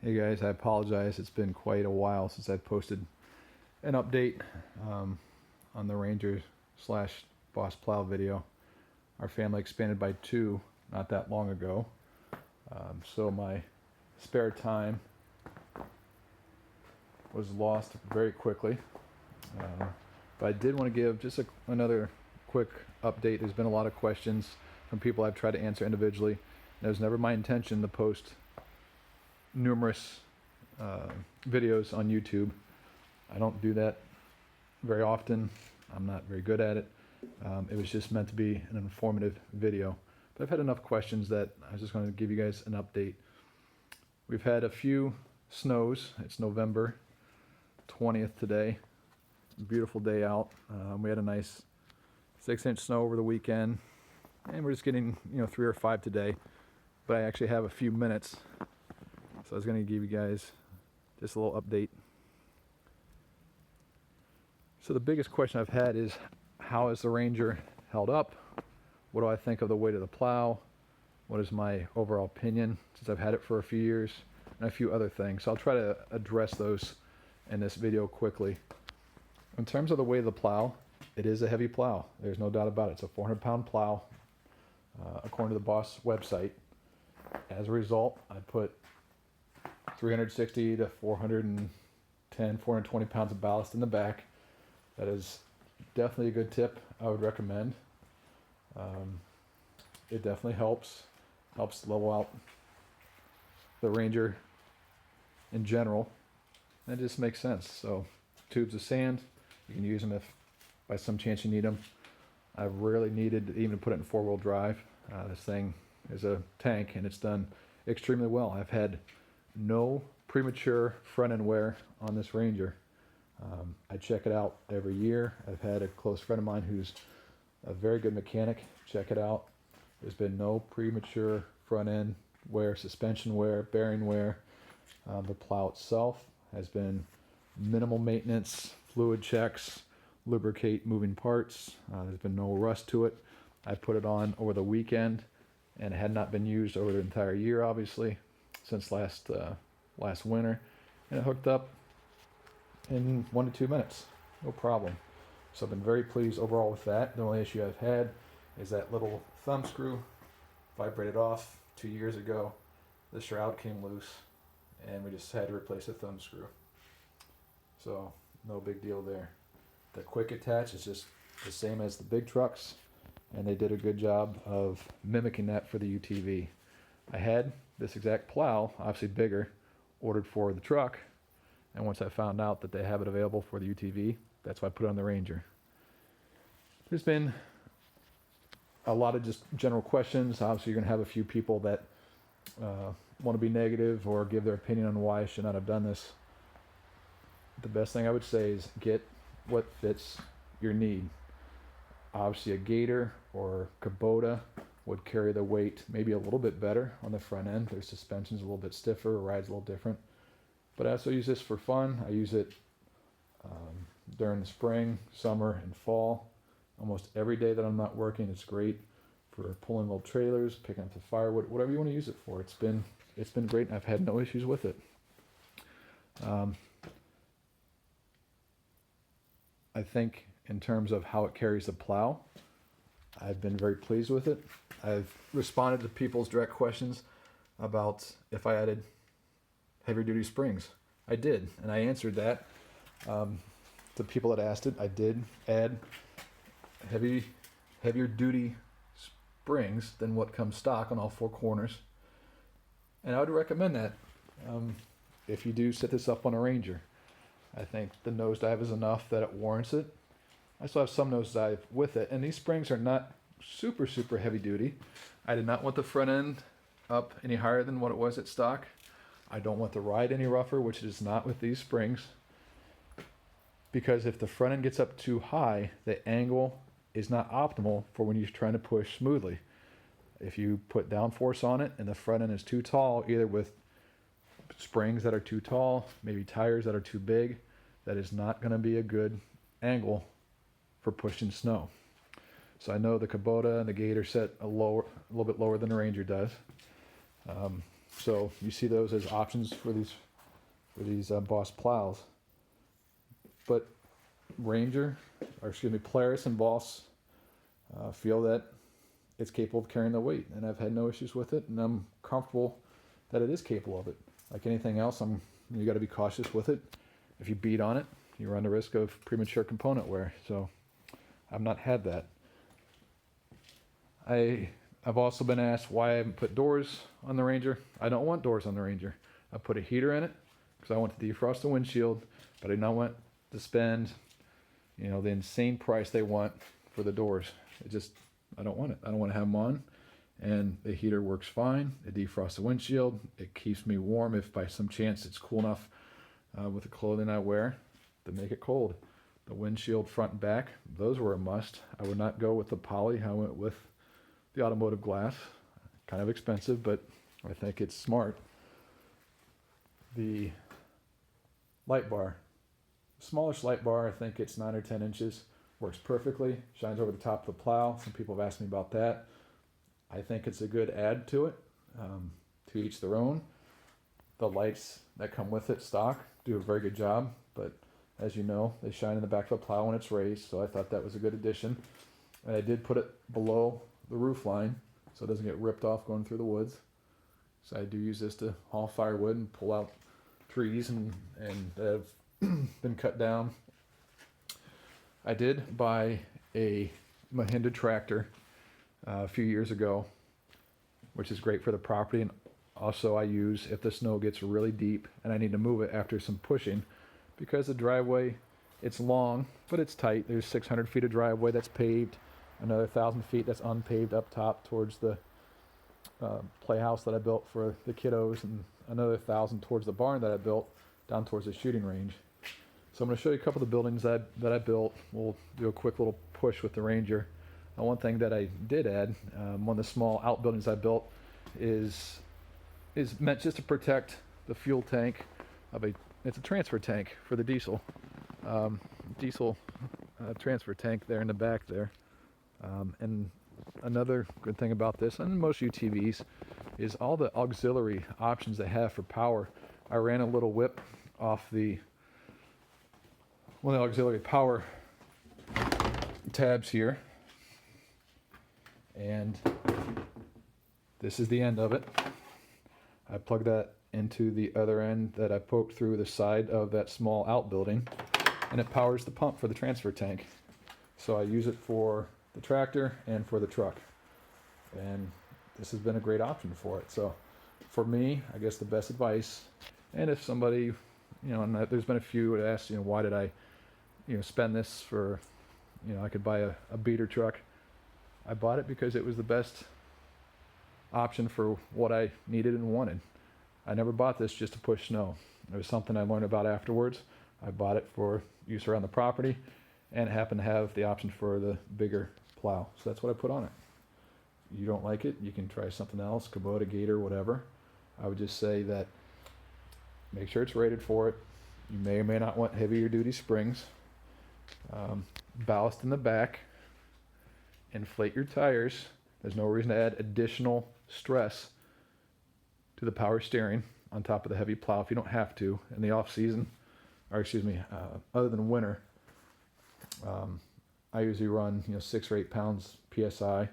Hey guys, I apologize. It's been quite a while since I've posted an update on the Ranger slash Boss Plow video. Our family expanded by 2 not that long ago, so my spare time was lost very quickly. But I did want to give just another quick update. There's been a lot of questions from people I've tried to answer individually. And it was never my intention to post numerous videos on YouTube. I don't do that very often. I'm not very good at it. It was just meant to be an informative video. But I've had enough questions that I was just going to give you guys an update. We've had a few snows. It's November 20th today. Beautiful day out. We had a nice 6-inch snow over the weekend, and we're just getting 3 or 5 today. But I actually have a few minutes, so I was going to give you guys just a little update. So the biggest question I've had is, how has the Ranger held up? What do I think of the weight of the plow? What is my overall opinion since I've had it for a few years? And a few other things. So I'll try to address those in this video quickly. In terms of the weight of the plow, it is a heavy plow. There's no doubt about it. It's a 400-pound plow, according to the Boss website. As a result, I put 360 to 410, 420 pounds of ballast in the back. That is definitely a good tip. I would recommend. It definitely helps level out the Ranger in general. And it just makes sense. So tubes of sand, you can use them if by some chance you need them. I've rarely needed to even put it in 4-wheel drive. This thing is a tank and it's done extremely well. I've had no premature front end wear on this Ranger. I check it out every year. I've had a close friend of mine who's a very good mechanic check it out. There's been no premature front end wear, suspension wear, bearing wear. The plow itself has been minimal maintenance, fluid checks, lubricate moving parts. There's been no rust to it. I put it on over the weekend and it had not been used over the entire year, obviously, since last winter. And it hooked up in 1 to 2 minutes, no problem. So I've been very pleased overall with that. The only issue I've had is that little thumb screw vibrated off 2 years ago. The shroud came loose and we just had to replace the thumb screw. So no big deal there. The quick attach is just the same as the big trucks, and they did a good job of mimicking that for the UTV. I had this exact plow, obviously bigger, ordered for the truck, and once I found out that they have it available for the UTV, that's why I put it on the Ranger. There's been a lot of just general questions. Obviously, you're going to have a few people that want to be negative or give their opinion on why I should not have done this. The best thing I would say is get what fits your need. Obviously, a Gator or Kubota would carry the weight maybe a little bit better on the front end. Their suspension's a little bit stiffer, ride's a little different. But I also use this for fun. I use it during the spring, summer, and fall. Almost every day that I'm not working, it's great for pulling little trailers, picking up the firewood, whatever you want to use it for. It's been great, and I've had no issues with it. I think in terms of how it carries the plow, I've been very pleased with it. I've responded to people's direct questions about if I added heavier duty springs. I did, and I answered that. The people that asked it, I did add heavier duty springs than what comes stock on all 4 corners. And I would recommend that if you do set this up on a Ranger. I think the nosedive is enough that it warrants it. I still have some nosedive with it, and these springs are not super heavy duty. I did not want the front end up any higher than what it was at stock. I don't want the ride any rougher, which it is not with these springs, because if the front end gets up too high, the angle is not optimal for when you're trying to push smoothly. If you put downforce on it and the front end is too tall, either with springs that are too tall, maybe tires that are too big, that is not going to be a good angle for pushing snow. So I know the Kubota and the Gator set a little bit lower than the Ranger does. So you see those as options for these Boss plows. But Polaris and Boss feel that it's capable of carrying the weight, and I've had no issues with it, and I'm comfortable that it is capable of it. Like anything else, you got to be cautious with it. If you beat on it, you run the risk of premature component wear. So I've not had that. I've also been asked why I haven't put doors on the Ranger. I don't want doors on the Ranger. I put a heater in it because I want to defrost the windshield, but I don't want to spend, the insane price they want for the doors. I don't want it. I don't want to have them on. And the heater works fine. It defrosts the windshield. It keeps me warm if by some chance it's cool enough with the clothing I wear to make it cold. The windshield front and back, those were a must. I would not go with the poly. I went with the automotive glass. Kind of expensive, but I think it's smart. The light bar. Smallish light bar, I think it's 9 or 10 inches. Works perfectly. Shines over the top of the plow. Some people have asked me about that. I think it's a good add to it. To each their own. The lights that come with it, stock, do a very good job. But as you know, they shine in the back of the plow when it's raised. So I thought that was a good addition. And I did put it below the roof line so it doesn't get ripped off going through the woods. So I do use this to haul firewood and pull out trees and that have been cut down. I did buy a Mahindra tractor a few years ago, which is great for the property, and also I use if the snow gets really deep and I need to move it after some pushing, because the driveway, it's long but it's tight. There's 600 feet of driveway that's paved, another 1,000 feet that's unpaved up top towards the playhouse that I built for the kiddos, and another 1,000 towards the barn that I built down towards the shooting range. So I'm going to show you a couple of the buildings that I built. We'll do a quick little push with the Ranger. One thing that I did add, one of the small outbuildings I built is meant just to protect the fuel tank it's a transfer tank for the diesel transfer tank there in the back there. And another good thing about this, and most UTVs, is all the auxiliary options they have for power. I ran a little whip off one of the auxiliary power tabs here, and this is the end of it. I plugged that into the other end that I poked through the side of that small outbuilding, and it powers the pump for the transfer tank. So I use it for the tractor and for the truck, and this has been a great option for it. So for me, I guess the best advice, and if somebody, and there's been a few that asked, why did I spend this for, I could buy a beater truck. I bought it because it was the best option for what I needed and wanted. I never bought this just to push snow. It was something I learned about afterwards. I bought it for use around the property, and it happened to have the option for the bigger plow. So that's what I put on it. You don't like it, you can try something else, Kubota, Gator, whatever. I would just say that make sure it's rated for it. You may or may not want heavier duty springs. Ballast in the back. Inflate your tires. There's no reason to add additional stress to the power steering on top of the heavy plow if you don't have to in the off season, other than winter. I usually run 6 or 8 pounds PSI,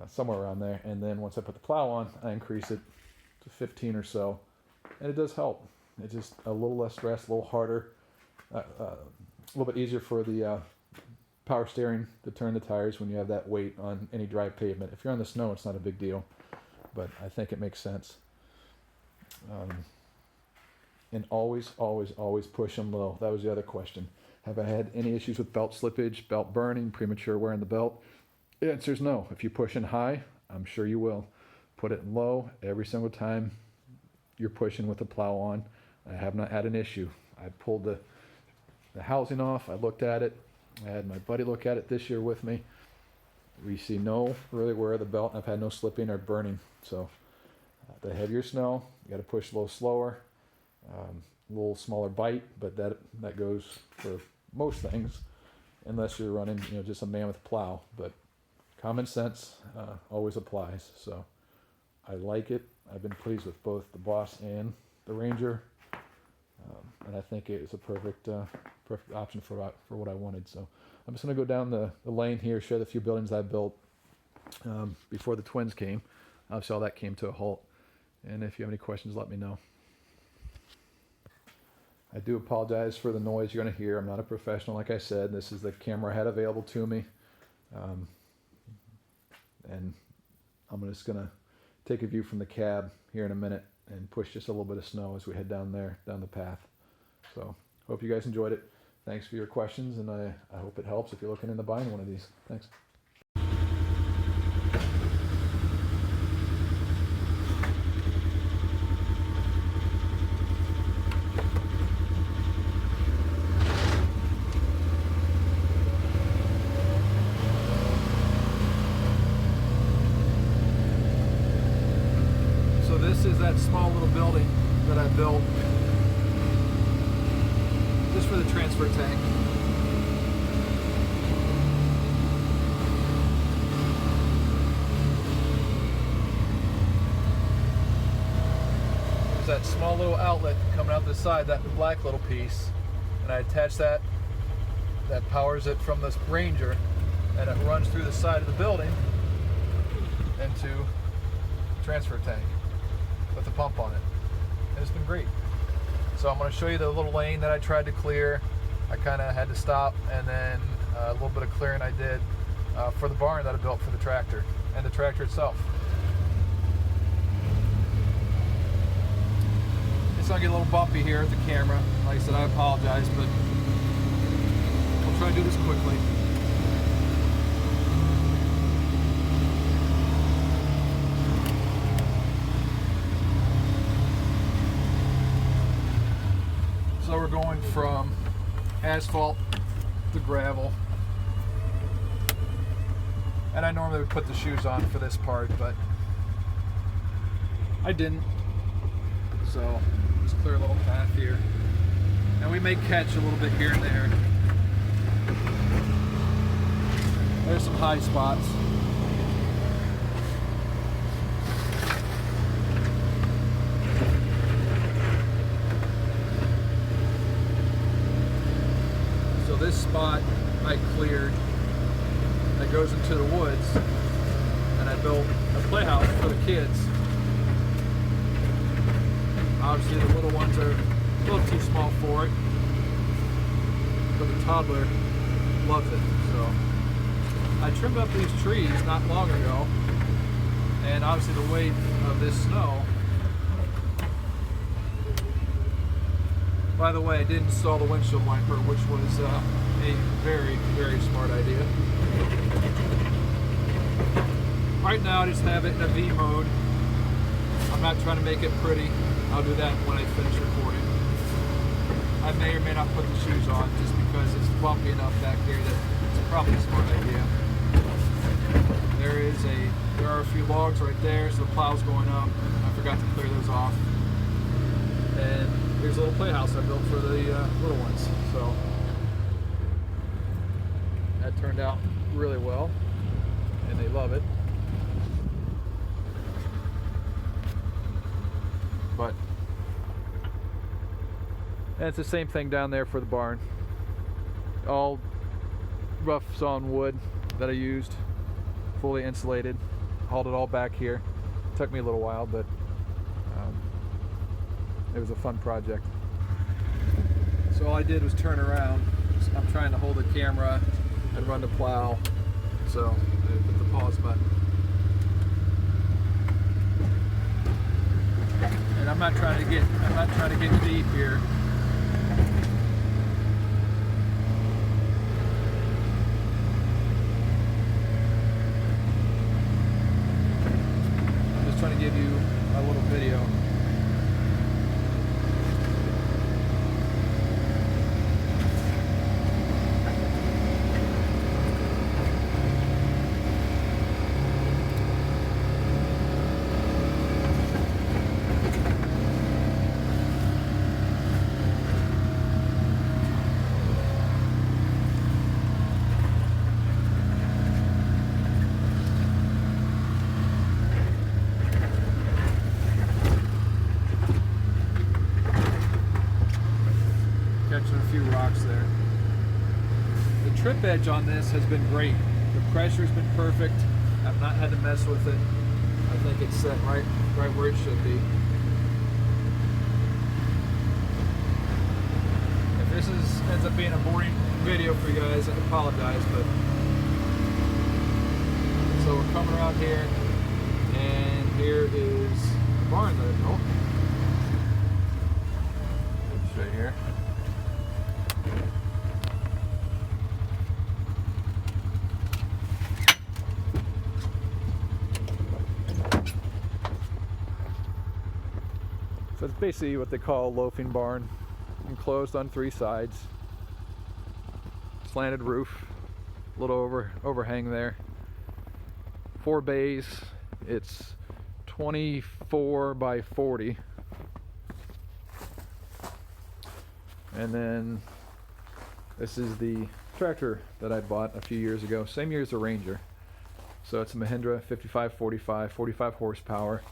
somewhere around there, and then once I put the plow on, I increase it to 15 or so, and it does help. It's just a little less stress, a little harder, a little bit easier for the power steering to turn the tires when you have that weight on any dry pavement. If you're on the snow, it's not a big deal, but I think it makes sense. And always, always, always push them low. That was the other question. Have I had any issues with belt slippage, belt burning, premature wear in the belt? The answer is no. If you push in high, I'm sure you will. Put it in low every single time you're pushing with the plow on. I have not had an issue. I pulled the housing off. I looked at it. I had my buddy look at it this year with me. We see no really wear of the belt, and I've had no slipping or burning. So the heavier snow, you got to push a little slower, a little smaller bite, but that goes for most things, unless you're running just a mammoth plow. But common sense always applies. So I like it. I've been pleased with both the Boss and the Ranger, and I think it's a perfect option for what I wanted. So I'm just going to go down the lane here, show the few buildings I built before the twins came. Obviously, all that came to a halt. And if you have any questions, let me know. I do apologize for the noise you're going to hear. I'm not a professional, like I said. This is the camera I had available to me. And I'm just going to take a view from the cab here in a minute and push just a little bit of snow as we head down the path. So, hope you guys enjoyed it. Thanks for your questions, and I hope it helps if you're looking into buying one of these. Thanks. So this is that small little building that I built just for the transfer tank. There's that small little outlet coming out the side, that black little piece, and I attach that powers it from this Ranger, and it runs through the side of the building into the transfer tank with the pump on it. And it's been great. So I'm going to show you the little lane that I tried to clear. I kind of had to stop, and then a little bit of clearing I did for the barn that I built for the tractor and the tractor itself. It's going to get a little bumpy here at the camera. Like I said, I apologize, but I'll try to do this quickly. So we're going from asphalt to gravel, and I normally would put the shoes on for this part, but I didn't. So just clear a little path here, and we may catch a little bit here and there. There's some high spots. This spot I cleared that goes into the woods, and I built a playhouse for the kids. Obviously the little ones are a little too small for it, but the toddler loves it. So I trimmed up these trees not long ago, and obviously the weight of this snow. By the way, I did install the windshield wiper, which was a very, very smart idea. Right now I just have it in a V mode. I'm not trying to make it pretty. I'll do that when I finish recording. I may or may not put the shoes on just because it's bumpy enough back here that it's probably a smart idea. There are a few logs right there, so the plow's going up. I forgot to clear those off. And here's a little playhouse I built for the little ones. So that turned out really well, and they love it. But and it's the same thing down there for the barn. All rough sawn wood that I used, fully insulated. Hauled it all back here. Took me a little while, but it was a fun project. So all I did was turn around. I'm trying to hold the camera and run the plow. So I hit the pause button. And I'm not trying to get deep here. I'm just trying to give you a little video. few rocks there. The trip edge on this has been great. The pressure's been perfect. I've not had to mess with it. I think it's set right where it should be. If this ends up being a boring video for you guys, I apologize, but so we're coming around here, and here is the barn that I built. Right here. So it's basically what they call a loafing barn, enclosed on 3 sides, slanted roof, a little overhang there, 4 bays. It's 24 by 40. And then this is the tractor that I bought a few years ago, same year as the Ranger. So it's a Mahindra 5545, 45 horsepower,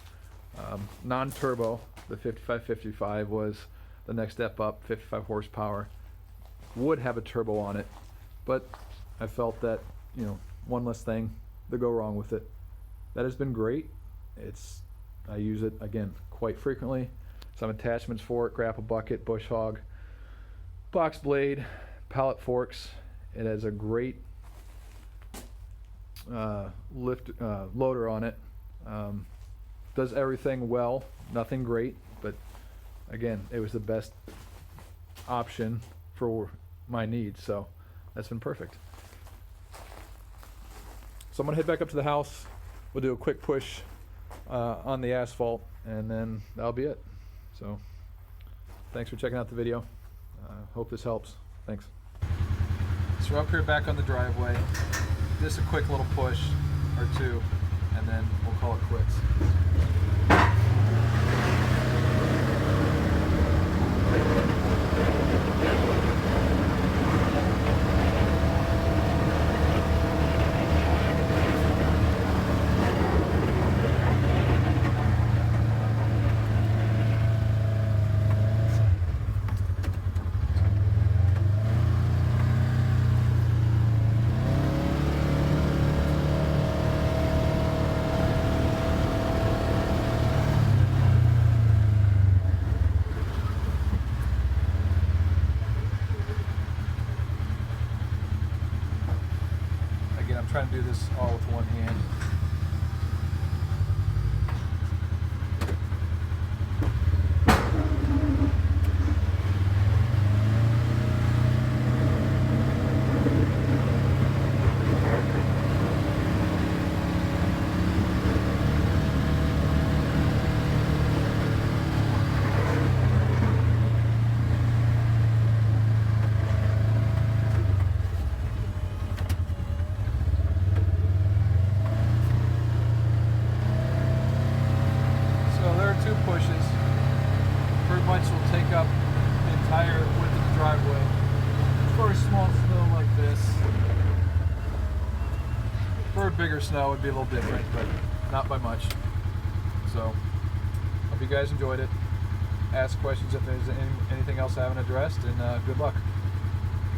non-turbo. The 5555 was the next step up, 55 horsepower. Would have a turbo on it, but I felt that, you know, one less thing to go wrong with it. That has been great. I use it again quite frequently. Some attachments for it: grapple bucket, bush hog, box blade, pallet forks. It has a great loader on it. Does everything well, nothing great, but again, it was the best option for my needs, so that's been perfect. So I'm gonna head back up to the house. We'll do a quick push on the asphalt, and then that'll be it. So thanks for checking out the video. Hope this helps. Thanks. So we're up here back on the driveway. Just a quick little push or two, and then we'll call it quits. I'm trying to do this all with one hand. Pushes pretty much will take up the entire width of the driveway. For a small snow like this, for a bigger snow it would be a little different, but not by much. So hope you guys enjoyed it. Ask questions if there's anything else I haven't addressed, and good luck.